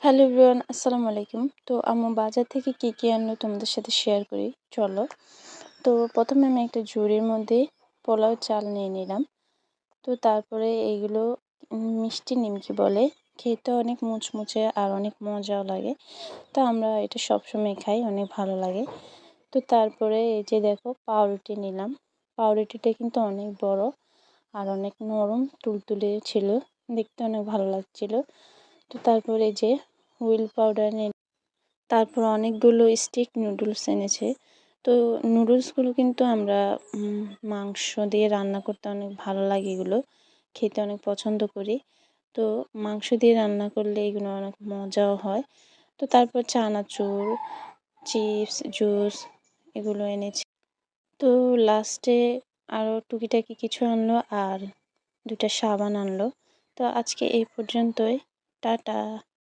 Hello everyone, আসসালামু আলাইকুম। তো আম্মু বাজার থেকে কী আনলো তোমাদের সাথে শেয়ার করি, চলো। তো প্রথমে আমি একটা ঝুড়ির মধ্যে পোলাও চাল নিয়ে নিলাম। তো তারপরে এইগুলো মিষ্টি নিমকি বলে, খেতে অনেক মুচমুচে আর অনেক মজাও লাগে। তো আমরা এটা সবসময় খাই, অনেক ভালো লাগে। তো তারপরে এই যে দেখো পাউরুটি নিলাম। পাউরুটিটা কিন্তু অনেক বড় আর অনেক নরম তুলতুলে ছিল, দেখতে অনেক ভালো লাগছিল। তো তারপরে এই যে হুইল পাউডার নিয়ে তারপর অনেকগুলো স্টিক নুডলস এনেছে। তো নুডলসগুলো কিন্তু আমরা মাংস দিয়ে রান্না করতে অনেক ভালো লাগে, এগুলো খেতে অনেক পছন্দ করি। তো মাংস দিয়ে রান্না করলে এগুলো অনেক মজাও হয়। তো তারপর চানাচুর, চিপস, জুস এগুলো এনেছে। তো লাস্টে আরও টুকিটাকি কিছু আনলো আর 2টা সাবান আনলো। তো আজকে এই পর্যন্তই, টাটা।